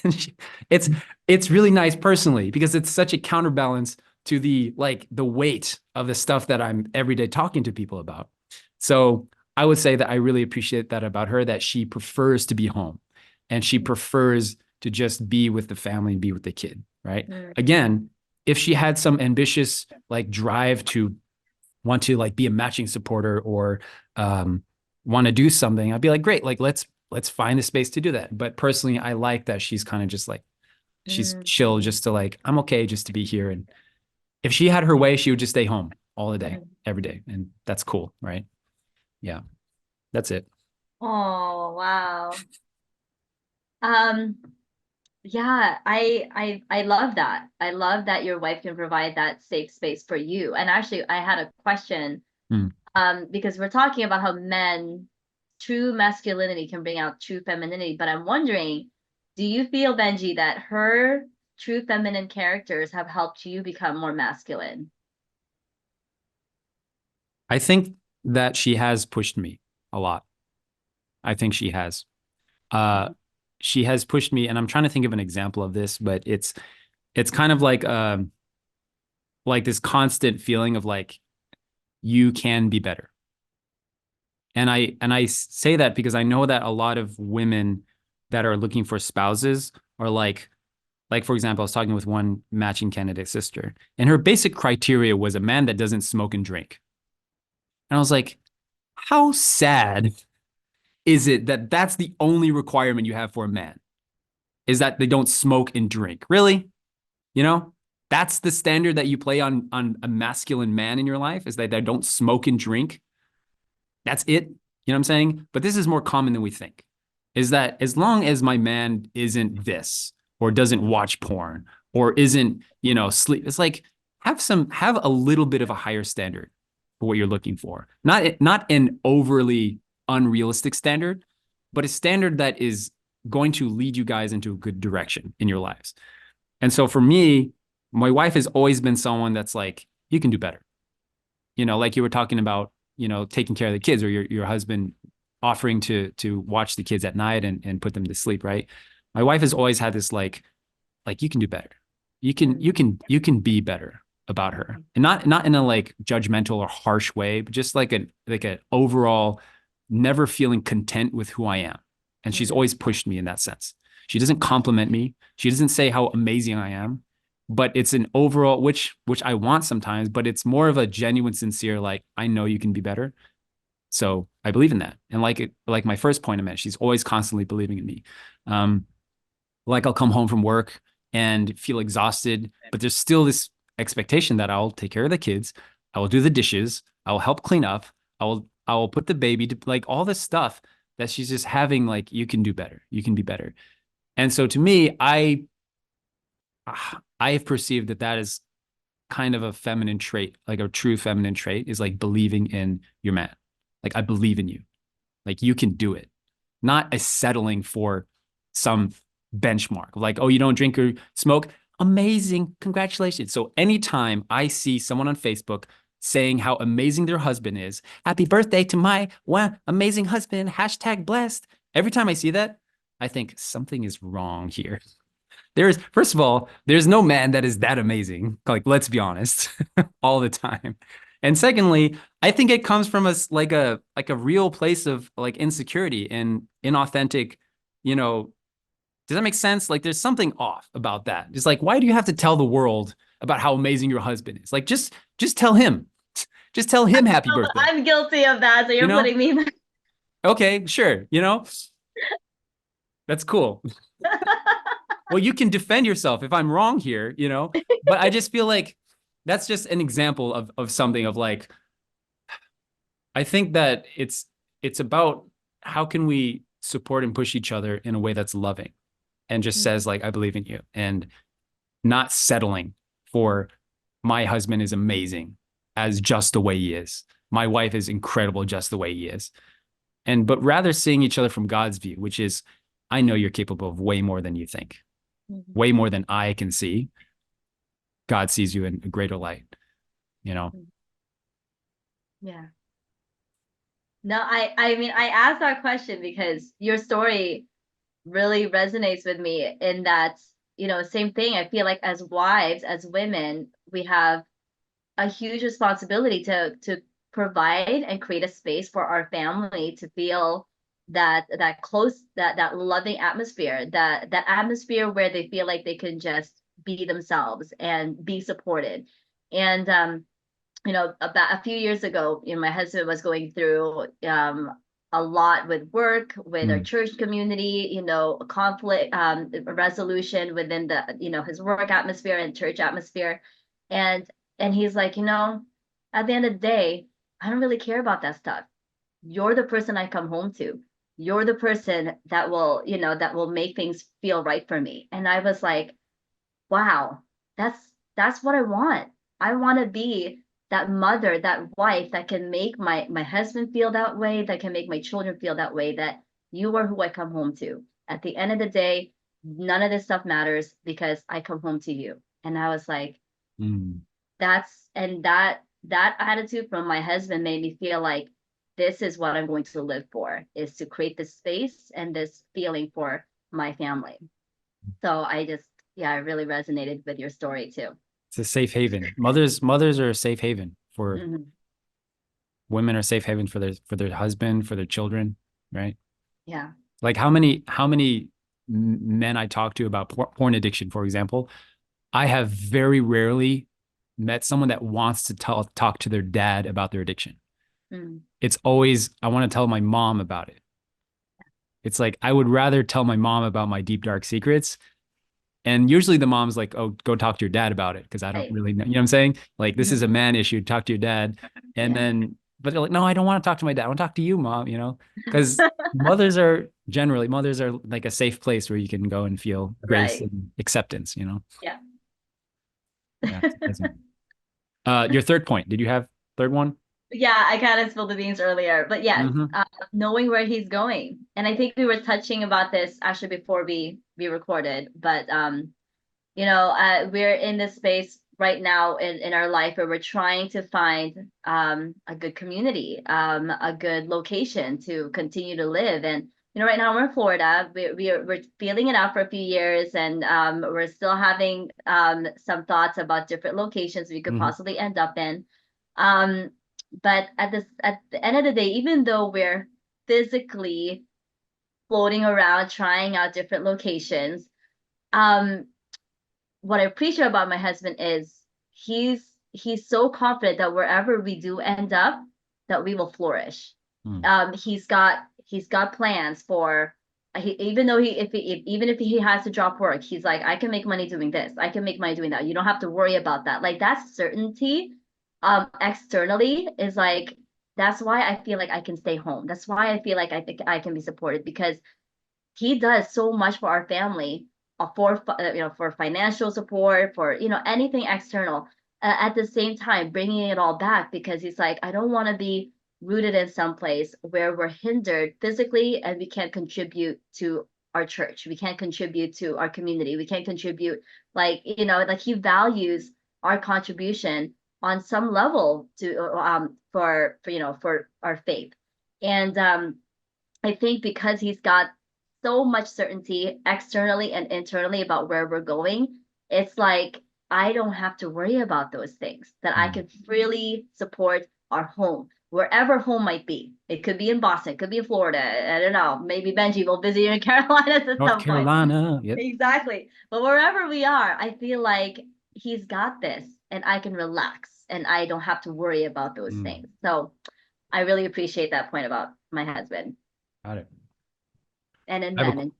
And it's it's really nice personally because it's such a counterbalance to the weight of the stuff that I'm every day talking to people about. So I would say that I really appreciate that about her, that she prefers to be home and she prefers to just be with the family and be with the kid, right? Mhm. Again, if she had some ambitious like drive to want to like be a matching supporter or um, want to do something, I'd be like, great, like let's find a space to do that. But personally, I like that she's kind of just like she's chill, Mhm. just to like I'm okay just to be here. And if she had her way, she would just stay home all the day, Mhm. every day, and that's cool, right? Yeah, that's it. Oh, wow. Um, Yeah, I love that. I love that your wife can provide that safe space for you. And actually, I had a question, Mm. because we're talking about how men, true masculinity can bring out true femininity, but I'm wondering, do you feel, Benji, that her true feminine characters have helped you become more masculine? I think that she has pushed me a lot. I think she has. Uh, she has pushed me, and I'm trying to think of an example of this, but it's kind of like this constant feeling of like you can be better. And I say that because I know that a lot of women that are looking for spouses are like for example, I was talking with one matching candidate sister, and her basic criteria was a man that doesn't smoke and drink. And I was like, how sad is it that that's the only requirement you have for a man is that they don't smoke and drink? Really? You know, that's the standard that you play on a masculine man in your life is that they don't smoke and drink. That's it. You know what I'm saying? But this is more common than we think. Is that as long as my man isn't this or doesn't watch porn or isn't, sleep, it's like have a little bit of a higher standard for what you're looking for. Not an overly unrealistic standard, but a standard that is going to lead you guys into a good direction in your lives. And so for me, my wife has always been someone that's like, you can do better. Like you were talking about, taking care of the kids or your husband offering to watch the kids at night and put them to sleep, right? My wife has always had this like you can do better. You can be better about her. And not in a like judgmental or harsh way, but just like an overall never feeling content with who I am. And she's Mm-hmm. always pushed me in that sense. She doesn't compliment me. She doesn't say how amazing I am, but it's an overall which I want sometimes, but it's more of a genuine, sincere, like, I know you can be better. So I believe in that. And like my first point I meant, she's always constantly believing in me. Um, like I'll come home from work and feel exhausted, but there's still this expectation that I'll take care of the kids, I will do the dishes, I will help clean up, I will put the baby to like all this stuff that she's just having like you can do better, you can be better. And so to me, I have perceived that that is kind of a feminine trait, like a true feminine trait is like believing in your man. Like I believe in you. Like you can do it. Not a settling for some benchmark. Like, oh, you don't drink or smoke? Amazing. Congratulations. So anytime I see someone on Facebook saying how amazing their husband is, happy birthday to my amazing husband, hashtag blessed. Every time I see that, I think something is wrong here. First of all, there's no man that is that amazing. Like, let's be honest, all the time. And secondly, I think it comes from like a real place of like insecurity and inauthentic, you know, does that make sense? Like there's something off about that. It's like, why do you have to tell the world about how amazing your husband is? Like just tell him. Just tell him happy birthday. I'm guilty of that, so You you're know? putting me. Okay, sure. That's cool. Well, you can defend yourself if I'm wrong here. But I just feel like that's just an example of something of like I think that it's about how can we support and push each other in a way that's loving and just says like I believe in you and not settling for my husband is amazing as just the way he is. My wife is incredible just the way he is. But rather seeing each other from God's view, which is I know you're capable of way more than you think, Mhm. way more than I can see. God sees you in a greater light, you know? Yeah. No, I mean, I asked that question because your story really resonates with me in that, same thing. I feel like as wives, as women, we have a huge responsibility to provide and create a space for our family to feel that close, that loving atmosphere, that atmosphere where they feel like they can just be themselves and be supported. And about a few years ago, my husband was going through a lot with work, with our Mm. church community, conflict resolution within the, his work atmosphere and church atmosphere. And he's like, at the end of the day, I don't really care about that stuff. You're the person I come home to. you're the person that will, that will make things feel right for me. And I was like, wow, that's what I want. I want to be that mother, that wife that can make my husband feel that way, that can make my children feel that way, that you are who I come home to. At the end of the day, none of this stuff matters because I come home to you. And I was like, Mm. that attitude from my husband made me feel like this is what I'm going to live for, is to create this space and this feeling for my family. So I just, yeah, I really resonated with your story too. It's a safe haven. Mothers are a safe haven for Mhm. women, are safe haven for their husband, for their children, right? Yeah. Like how many men I talk to about porn addiction, for example, I have very rarely met someone that wants to talk to their dad about their addiction. Mm. It's always, I want to tell my mom about it. It's like, I would rather tell my mom about my deep, dark secrets. And usually the mom's like, oh, go talk to your dad about it because I don't Right. really know. You know what I'm saying? Like, this is a Mhm. man issue. Talk to your dad. And Yeah. then, but they're like, no, I don't want to talk to my dad. I want to talk to you, mom, because mothers are like a safe place where you can go and feel grace Right. and acceptance. Yeah. Yeah, it's amazing. Your third point, did you have third one? Yeah, I kind of spilled the beans earlier, but yes, Mm-hmm. knowing where he's going, and I think we were touching about this actually before we recorded, but we're in this space right now in our life where we're trying to find a good community, a good location to continue to live. And right now we're in Florida. We're feeling it out for a few years, and we're still having some thoughts about different locations we could Mm-hmm. possibly end up in. Um, but at the end of the day, even though we're physically floating around, trying out different locations, um, what I appreciate about my husband is he's so confident that wherever we do end up, that we will flourish. Mm. He's got plans for even though even if he has to drop work, he's like, I can make money doing this. I can make money doing that. You don't have to worry about that. Like that certainty, externally is like that's why I feel like I can stay home. That's why I feel like I think I can be supported because he does so much for our family, for financial support, for anything external, at the same time bringing it all back because he's like, I don't want to be rooted in some place where we're hindered physically and we can't contribute to our church, we can't contribute to our community, we can't contribute, like he values our contribution on some level to for our faith. And I think because he's got so much certainty externally and internally about where we're going, it's like I don't have to worry about those things, that I Mm. can freely support our home, wherever home might be. It could be in Boston, it could be in Florida. I don't know. Maybe Benji will visit you in Carolinas at North some point. Carolina. Yep. Exactly. But wherever we are, I feel like he's got this and I can relax and I don't have to worry about those Mm. things. So I really appreciate that point about my husband Got it. and in I have a, men.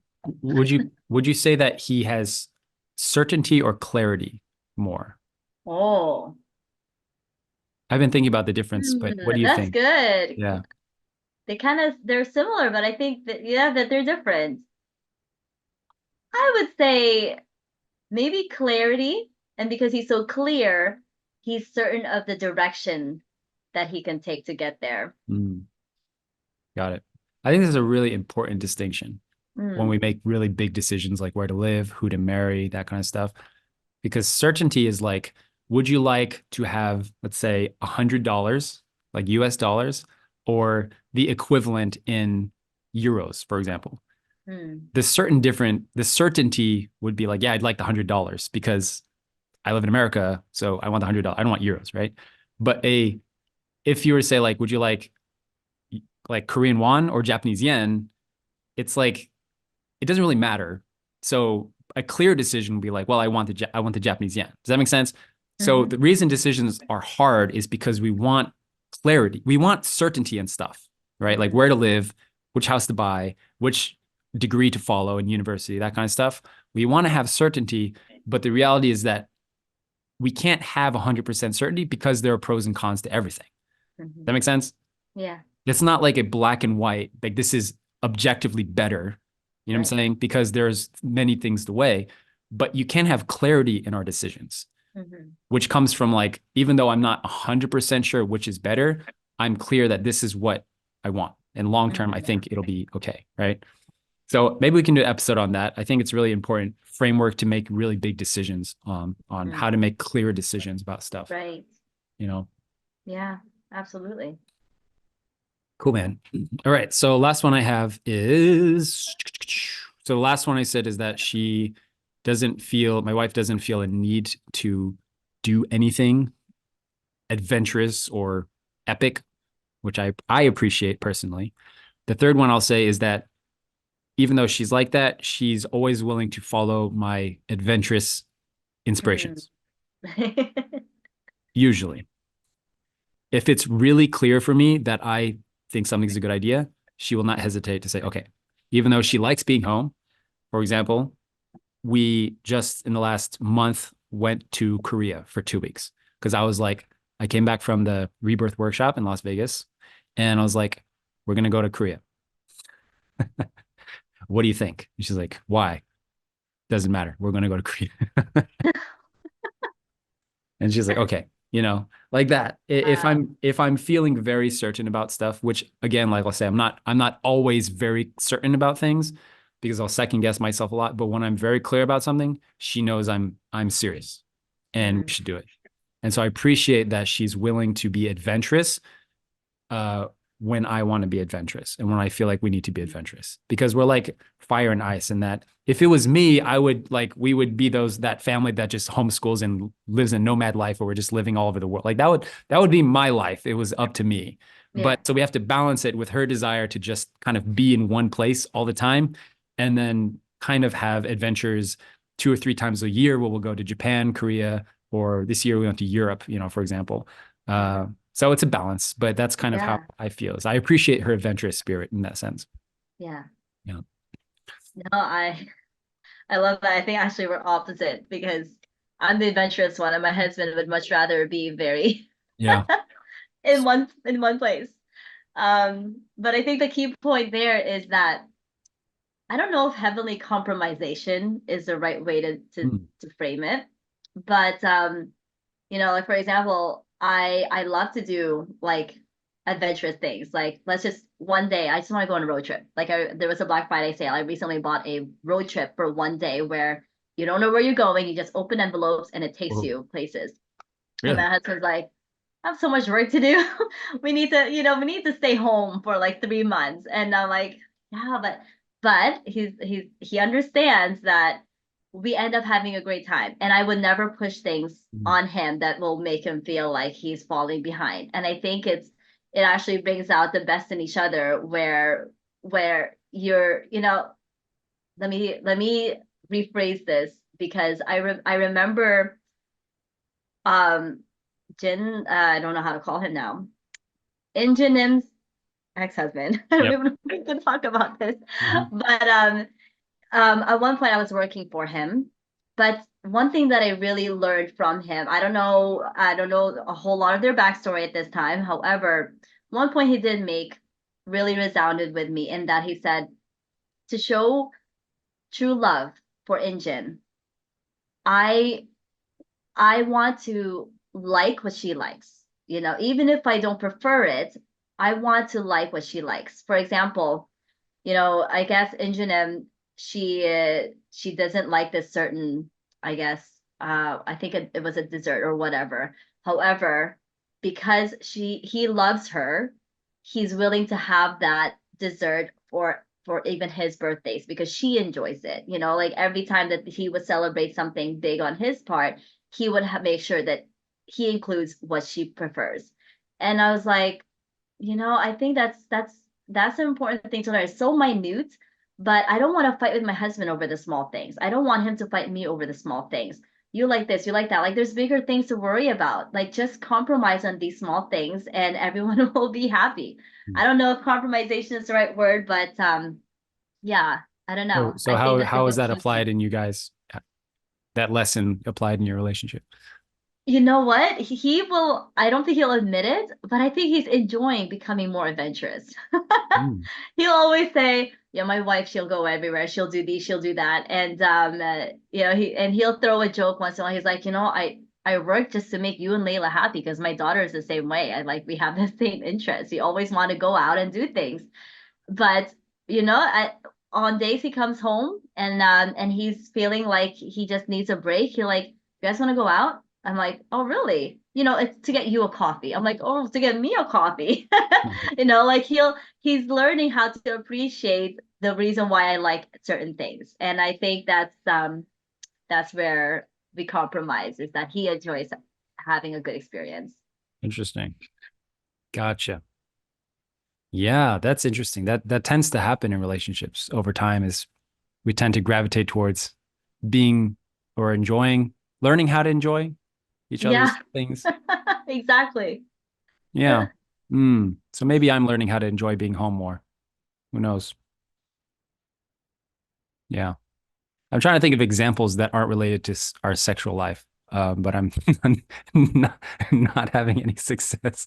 would you say that he has certainty or clarity more? Oh, I've been thinking about the difference, but what do you that's think? good. Yeah. They're similar, but I think that, yeah, that they're different. I would say maybe clarity, and because he's so clear, he's certain of the direction that he can take to get there. Mm. Got it. I think this is a really important distinction when we Mm, make really big decisions like where to live, who to marry, that kind of stuff. Because certainty is like, would you like to have, let's say, $100, like US dollars, or the equivalent in euros, for example? mm, The certainty would be like, yeah, I'd like the $100 because I live in America, so I want the $100. I don't want euros, right? But if you were to say like, would you like Korean won or Japanese yen? It's like it doesn't really matter. So a clear decision would be like, well, I want the Japanese yen. Does that make sense? So mm-hmm, the reason decisions are hard is because we want clarity. We want certainty and stuff, right? Like mm-hmm, where to live, which house to buy, which degree to follow in university, that kind of stuff. We want to have certainty, but the reality is that we can't have 100% certainty because there are pros and cons to everything. mm-hmm. That makes sense? Yeah. It's not like a black and white, like this is objectively better. You know what I'm Right. saying? Because there's many things to weigh, but you can have clarity in our decisions, Hmm. which comes from like, even though I'm not 100% sure which is better, I'm clear that this is what I want. And long term, I Hmm. think it'll be okay. Right. So maybe we can do an episode on that. I think it's really important framework to make really big decisions on Hmm. how to make clear decisions about stuff. Right. You know, Yeah, absolutely. cool, man. All right. So last one I have is so the last one I said is that my wife doesn't feel a need to do anything adventurous or epic, which I appreciate personally. The third one I'll say is that even though she's like that, she's always willing to follow my adventurous Mm. inspirations. Usually, if it's really clear for me that I think something's a good idea, she will not hesitate to say, okay, even though she likes being home. For example, we just in the last month went to Korea for 2 weeks because I was like, I came back from the rebirth workshop in Las Vegas and I was like, we're going to go to Korea. What do you think? And she's like, why? Doesn't matter. We're going to go to Korea. And she's like, okay, like that. If Wow. I'm feeling very certain about stuff, which again, like I'll say, I'm not always very certain about things because I'll second guess myself a lot. But when I'm very clear about something, she knows I'm serious and we Hmm. should do it. And so I appreciate that she's willing to be adventurous uh, when I want to be adventurous and when I feel like we need to be adventurous because we're like fire and ice. And that if it was me, we would be that family that just homeschools and lives a nomad life where we're just living all over the world. Like that would be my life. It was up to me. Yeah. But so we have to balance it with her desire to just kind of be in one place all the time and then kind of have adventures 2 or 3 times a year where we'll go to Japan, Korea, or this year we went to Europe, for example. Hmm. So it's a balance, but that's kind of how Yeah. I feel. Is I appreciate her adventurous spirit in that sense. Yeah. Yeah. No, I love that. I think actually we're opposite because I'm the adventurous one and my husband would much rather be very Yeah. in one place. But I think the key point there is that I don't know if heavenly compromisation is the right way Mm. to frame it. But like for example, I love to do like adventurous things. Like let's just one day I just want to go on a road trip. Like there was a Black Friday sale. I recently bought a road trip for one day where you don't know where you're going, you just open envelopes and it takes Oh, you places. And really? my husband's like, I have so much work to do. We need to stay home for like 3 months. And I'm like, yeah, but he understands that we end up having a great time. And I would never push things Mm. on him that will make him feel like he's falling behind. And I think it actually brings out the best in each other where you're, let me rephrase this because I remember Jin, I don't know how to call him now. Injinim's ex-husband. I don't Yep. even know if we can talk about this. Mhm. But at one point I was working for him. But one thing that I really learned from him, I don't know a whole lot of their backstory at this time. However, one point he did make really resounded with me in that he said to show true love for Injin, I I want to like what she likes. Even if I don't prefer it, I want to like what she likes. For example, I guess Injanem, she doesn't like this certain, I guess, I think it was a dessert or whatever. However, because he loves her, he's willing to have that dessert for even his birthdays because she enjoys it. Like every time that he would celebrate something big on his part, he would make sure that he includes what she prefers. And I was like, I think that's an important thing to learn. It's so minute, but I don't want to fight with my husband over the small things. I don't want him to fight me over the small things. You like this, you like that. Like there's bigger things to worry about. Like just compromise on these small things and everyone will be happy. I don't know if compromisation is the right word, but yeah, I don't So, know. so I think how that's a how is good that key applied thing. in you guys? That lesson applied in your relationship? You know what? He will, I don't think he'll admit it, but I think he's enjoying becoming more adventurous. Mm. He'll always say, "Yeah, my wife, she'll go everywhere. She'll do this, she'll do that." And he'll throw a joke once in a while. He's like, I work just to make you and Layla happy because my daughter is the same way. I like we have the same interests. We always want to go out and do things. But on days he comes home and he's feeling like he just needs a break, he's like, "You guys want to go out?" I'm like, "Oh, really? It's to get you a coffee." I'm like, "Oh, to get me a coffee." Like he's learning how to appreciate the reason why I like certain things. And I think that's where we compromise, is that he enjoys having a good experience. Interesting. Gotcha. Yeah, that's interesting. That tends to happen in relationships over time is we tend to gravitate towards being or enjoying, learning how to enjoy each Yeah, other's things. exactly. Yeah. Mm. So maybe I'm learning how to enjoy being home more. Who knows? Yeah. I'm trying to think of examples that aren't related to our sexual life, but I'm not, not having any success.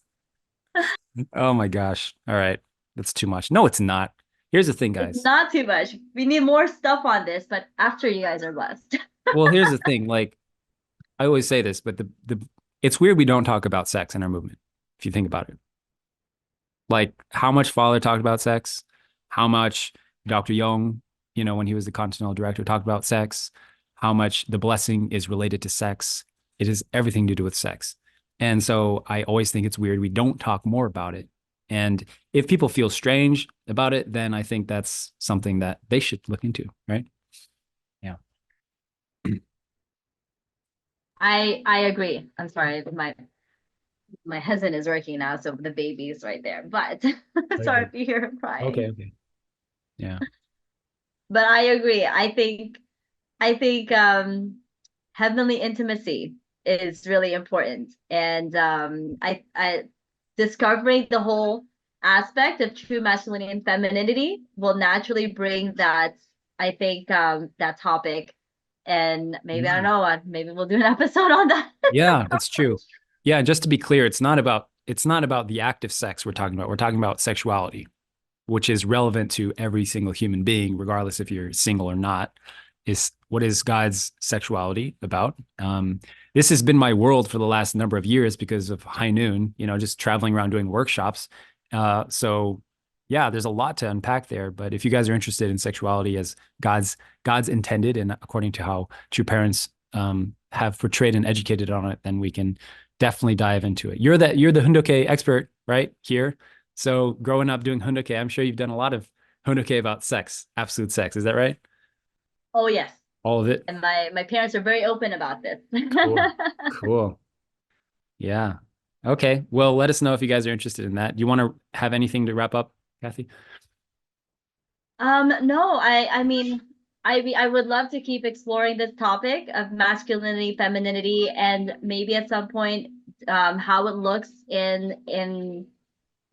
Oh my gosh. All right. That's too much. No, it's not. Here's the thing, It's guys. not too much. We need more stuff on this, but after you guys are blessed. Well, here's the thing. Like I always say this, but the it's weird we don't talk about sex in our movement, if you think about it. Like how much Father talked about sex, how much Dr. Young, when he was the Continental Director, talked about sex, how much the blessing is related to sex. It is everything to do with sex. And so I always think it's weird we don't talk more about it. And if people feel strange about it, then I think that's something that they should look into, right? Yeah. I agree. I'm sorry, my husband is working now, so the baby is right there. But sorry Okay. if you hear him Okay. crying. Okay. Yeah. But I agree. I think heavenly intimacy is really important. And I discovering the whole aspect of true masculinity and femininity will naturally bring that, I think, that topic. And maybe, I don't Mm. know, maybe we'll do an episode on that. Yeah, it's true. Yeah, just to be clear, it's not about the act of sex we're talking about. We're talking about sexuality, which is relevant to every single human being, regardless if you're single or not. Is what is God's sexuality about? This has been my world for the last number of years because of High Noon, just traveling around doing workshops. So yeah, there's a lot to unpack there. But if you guys are interested in sexuality as God's intended and according to how true parents have portrayed and educated on it, then we can definitely dive into it. You're the Hundoke expert, right? Here. So growing up doing Hundoke, I'm sure you've done a lot of Hundoke about sex, absolute sex. Is that right? Oh, yes. All of it? And my parents are very open about this. Cool. Cool. Yeah. Okay. Well, let us know if you guys are interested in that. Do you want to have anything to wrap up, Cathy? No, I mean, I would love to keep exploring this topic of masculinity, femininity, and maybe at some point, how it looks in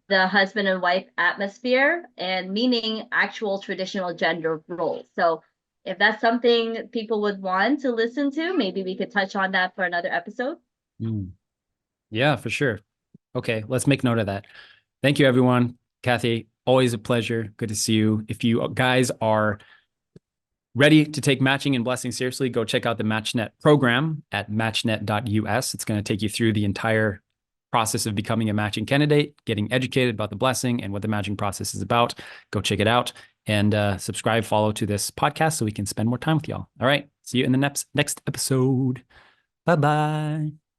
the husband and wife atmosphere, and meaning actual traditional gender roles. So if that's something people would want to listen to, maybe we could touch on that for another episode. Mm. Yeah, for sure. Okay, let's make note of that. Thank you, everyone. Cathy, always a pleasure. Good to see you. If you guys are ready to take matching and blessing seriously, go check out the MatchNet program at matchnet.us. It's going to take you through the entire process of becoming a matching candidate, getting educated about the blessing and what the matching process is about. Go check it out and subscribe, follow to this podcast so we can spend more time with y'all. All right. See you in the next episode. Bye bye.